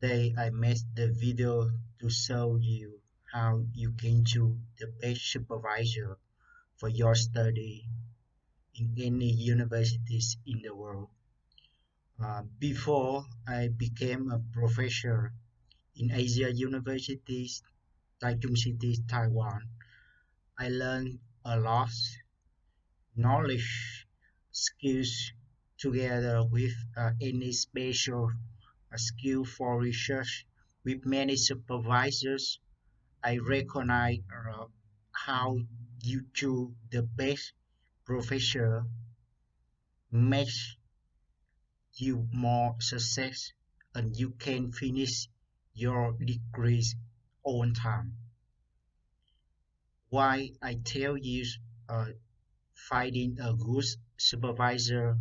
Today I made the video to show you how you can choose the best supervisor for your study in any universities in the world. Before I became a professor in Asia universities, Taichung City, Taiwan, I learned a lot knowledge, skills together with any special skill for research with many supervisors. I recognize how you choose the best professor makes you more success and you can finish your degrees on time. Why I tell you uh, finding a good supervisor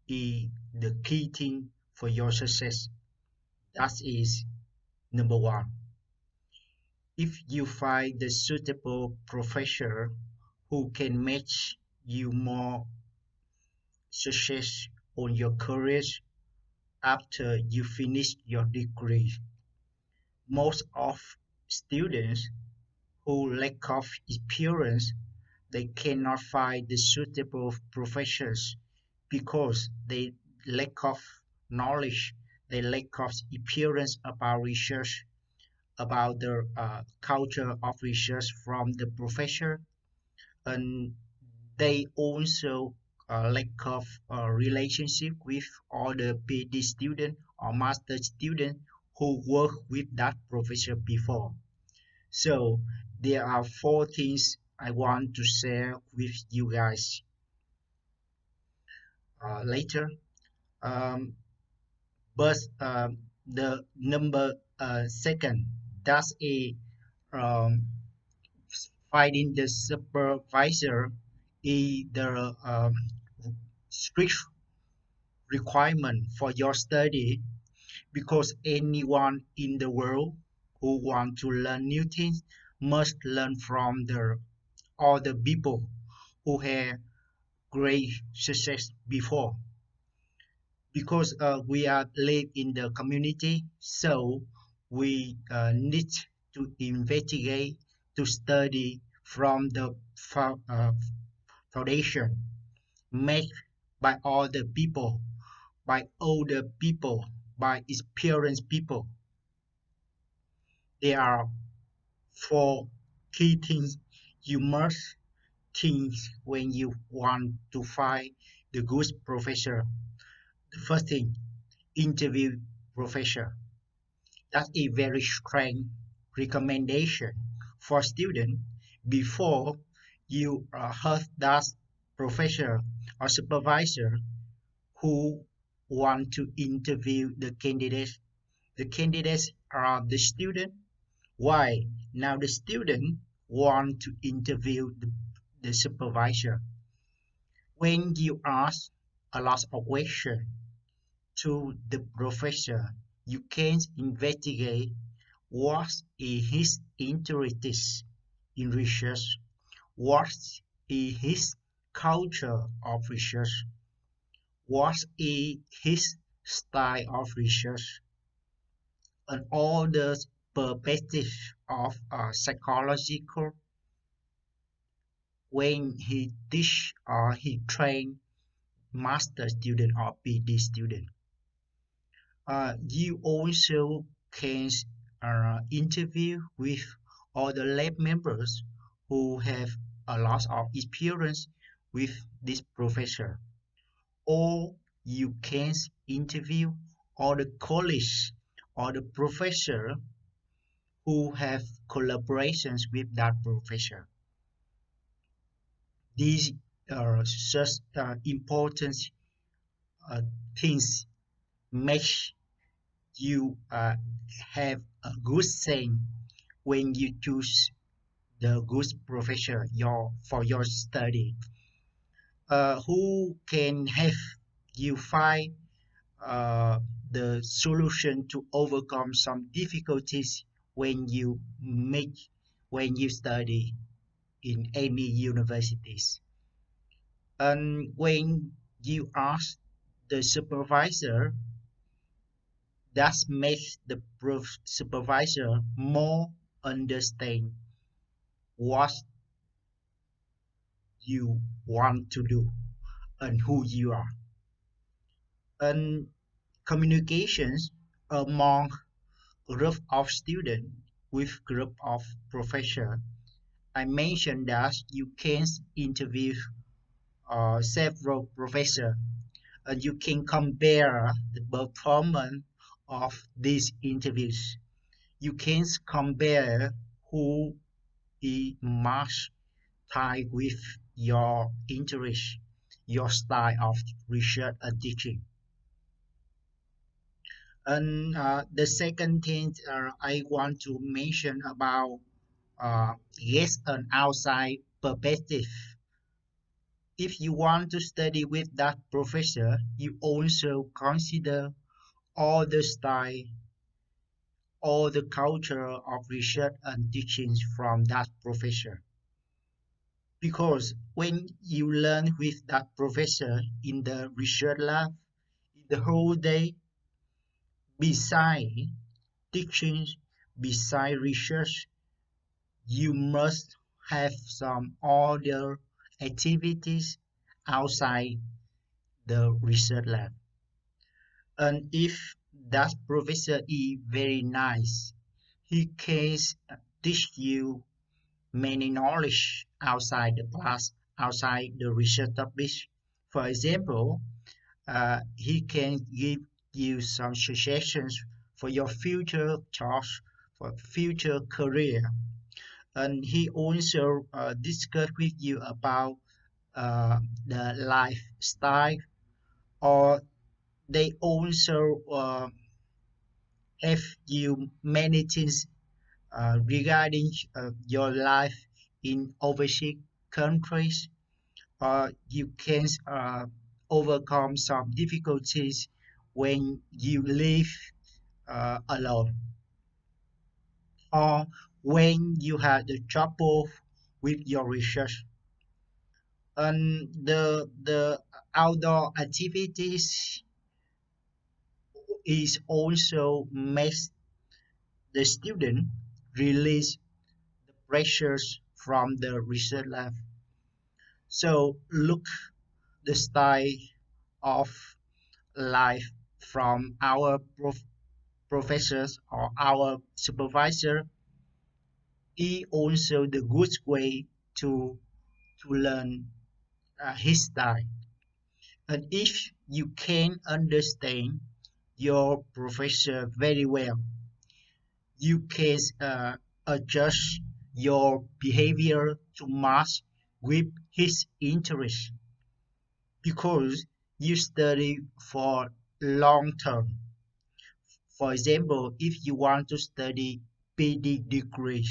is the key thing for your success. That is number one. If you find the suitable professor who can match you more success on your career after you finish your degree. Most of students who lack of experience they cannot find the suitable professors because they lack of knowledge, they lack of experience about research, about the culture of research from the professor, and they also lack of relationship with all the PhD student or master student who work with that professor before. So there are four things I want to share with you guys later. Um, but the number second, that's a um, finding the supervisor is the strict requirement for your study because anyone in the world who want to learn new things must learn from the other people who have great success before because we are live in the community so we need to investigate to study from the foundation made by all the people by older people by experienced people. There are four key things you must think when you want to find the good professor. The first thing, interview professor. That's a very strong recommendation for students before you have that professor or supervisor who want to interview the candidates. The candidates are the student. Why? Now the student want to interview the supervisor. When you ask a lot of questions to the professor, you can investigate what is his interest in research, what is his culture of research, what is his style of research, and all the perspective of psychological when he teach or he train master student or PhD student. You also can interview with other lab members who have a lot of experience with this professor, or you can interview other colleagues or the professor who have collaborations with that professor. These are such important uh, things make you have a good sense when you choose the good professor for your study. Who can help you find uh, the solution to overcome some difficulties when you make when you study in any universities. And when you ask the supervisor, That makes the supervisor more understand what you want to do and who you are. And communications among group of students with group of professors. I mentioned that you can interview several professors and you can compare the performance of these interviews. You can compare who is much tied with your interest, your style of research and teaching. And the second thing I want to mention about yes, an outside perspective. If you want to study with that professor, you also consider all the style, all the culture of research and teachings from that professor. Because when you learn with that professor in the research lab, the whole day, beside teaching, beside research, you must have some other activities outside the research lab. And if that professor is very nice, he can teach you many knowledge outside the class, outside the research topics. For example, he can give you some suggestions for your future jobs, for future career. And he also discuss with you about the lifestyle, or they also have you many things regarding your life in overseas countries, or you can overcome some difficulties when you live alone, or when you have the trouble with your research. And the outdoor activities is also makes the student release the pressures from the research lab. So look the style of life from our professors or our supervisor is also the good way to learn his style. And if you can understand your professor very well, you can adjust your behavior to match with his interest because you study for long term. For example, if you want to study PhD degree,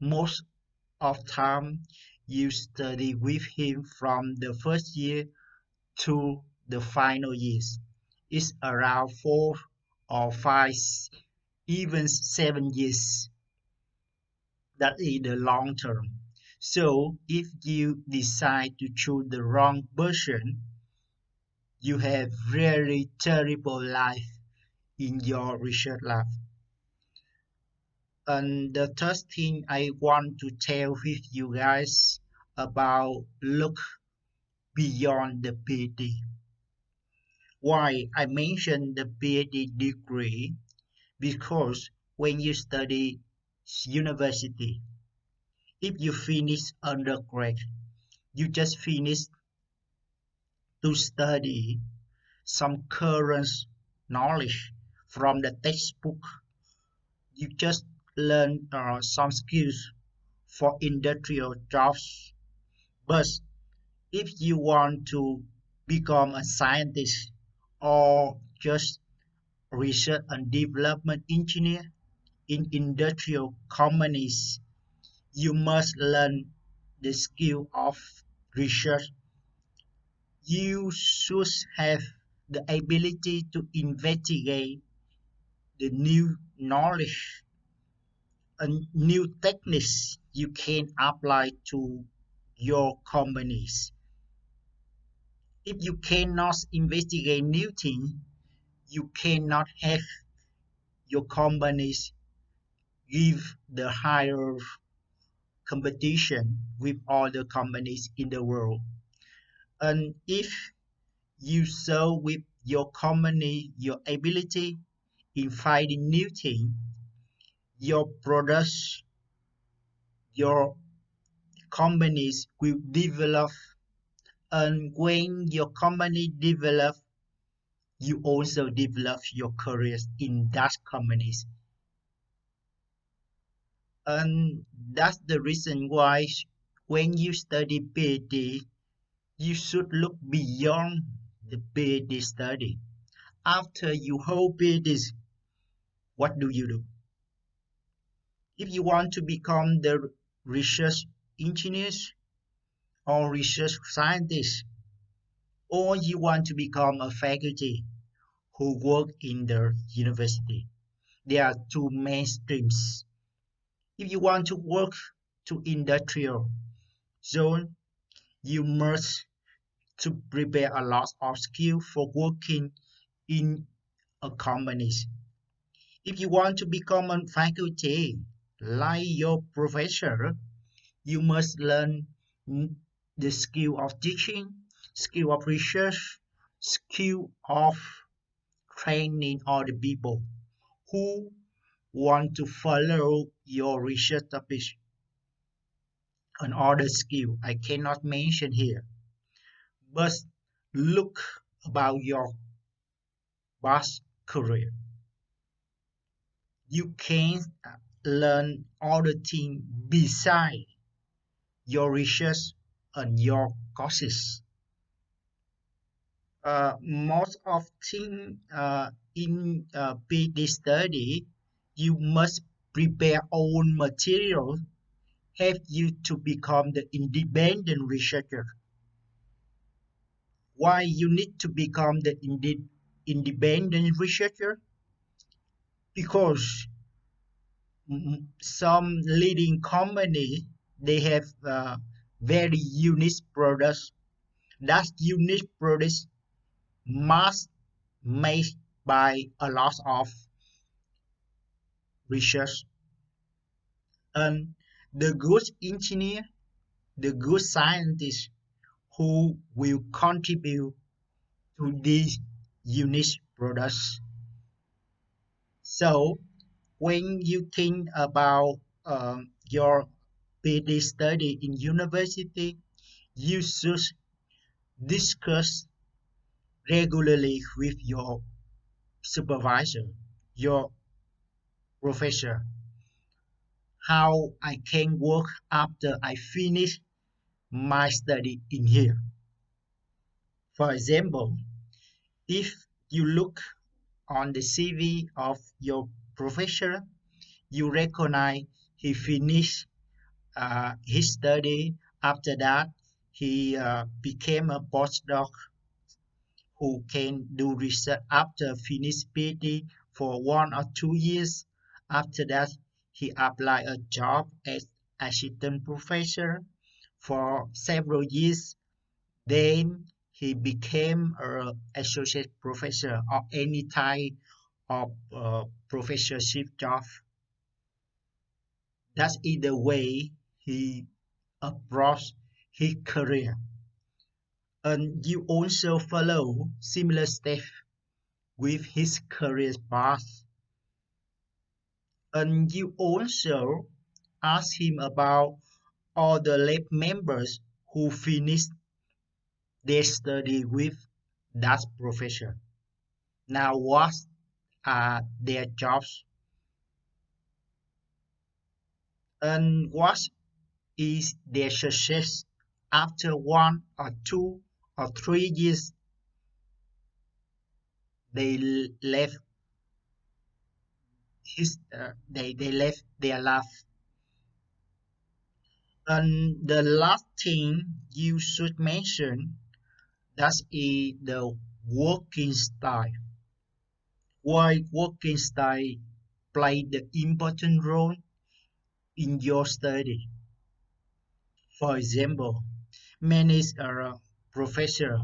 most of time you study with him from the first year to the final years. It's around 4 or 5, even 7 years. That is the long term. So if you decide to choose the wrong person, you have very terrible life in your research lab. And the third thing I want to tell with you guys about look beyond the PhD. Why I mentioned the PhD degree? Because when you study university, if you finish undergrad, you just finish to study some current knowledge from the textbook. You just learn some skills for industrial jobs. But if you want to become a scientist or just research and development engineer in industrial companies, you must learn the skill of research. You should have the ability to investigate the new knowledge and new techniques you can apply to your companies. If you cannot investigate new things, you cannot have your companies give the higher competition with other companies in the world. And if you show with your company your ability in finding new things, your products, your companies will develop. And when your company develop, you also develop your careers in that companies. And that's the reason why when you study PhD, you should look beyond the PhD study. After you hold PhD, what do you do? If you want to become the research engineers or research scientist, or you want to become a faculty who work in the university, there are two main streams. If you want to work to industrial zone, you must to prepare a lot of skill for working in a companies. If you want to become a faculty like your professor, you must learn the skill of teaching, skill of research, skill of training other people who want to follow your research topic. Another skill I cannot mention here, but look about your past career. You can learn other things beside your research and your courses. Most of thing in PhD study, you must prepare own material, help you to become the independent researcher. Why you need to become the independent researcher? Because some leading company they have very unique products. That unique products must made by a lot of research, and the good engineer, the good scientist who will contribute to these unique products. So when you think about your PhD study in university, you should discuss regularly with your supervisor, your professor, how I can work after I finish my study in here. For example, if you look on the CV of your professor, you recognize he finished his study. After that, he became a postdoc who can do research after finish PhD for 1 or 2 years. After that, he applied a job as assistant professor for several years. Then he became an associate professor or any type of professorship job. That's either way he approached his career. And you also follow similar steps with his career path. And you also ask him about all the lab members who finished their study with that professor. Now, what are their jobs and what is their success after 1 or 2 or 3 years they left they left their life. And the last thing you should mention that's the working style. Why working style play the important role in your study. For example, many professor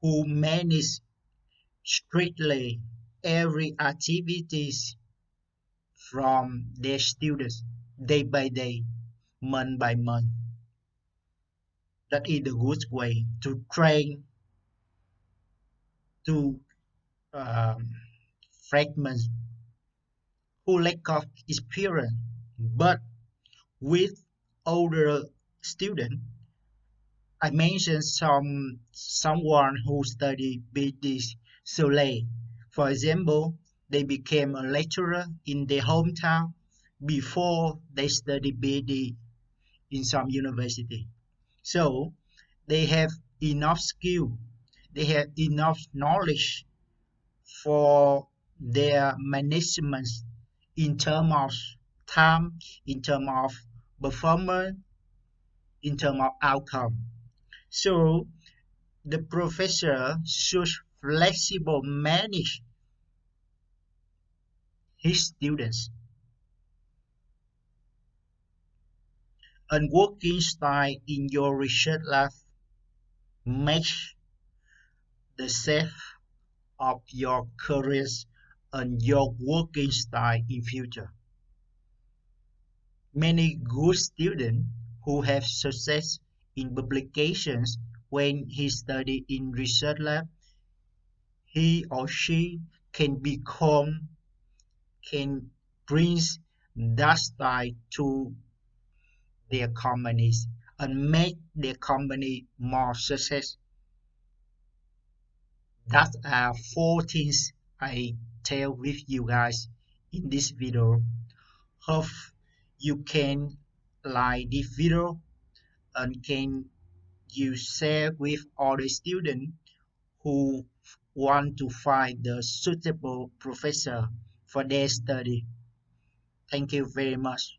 who manage strictly every activities from their students day by day, month by month. That is the good way to train to um, fragments who lack of experience. But with older students, I mentioned someone who studied PhD so late. For example, they became a lecturer in their hometown before they studied PhD in some university. So they have enough skill, they have enough knowledge for their management in terms of time, in terms of performance, in terms of outcome. So the professor should flexible manage his students and working style in your research lab match the shape of your careers and your working style in future. Many good students who have success in publications when he studied in research lab, he or she can become can bring that style to their companies and make their company more success. That are four things I tell with you guys in this video. Hope you can like this video and can you share with other students who want to find the suitable professor for their study. Thank you very much.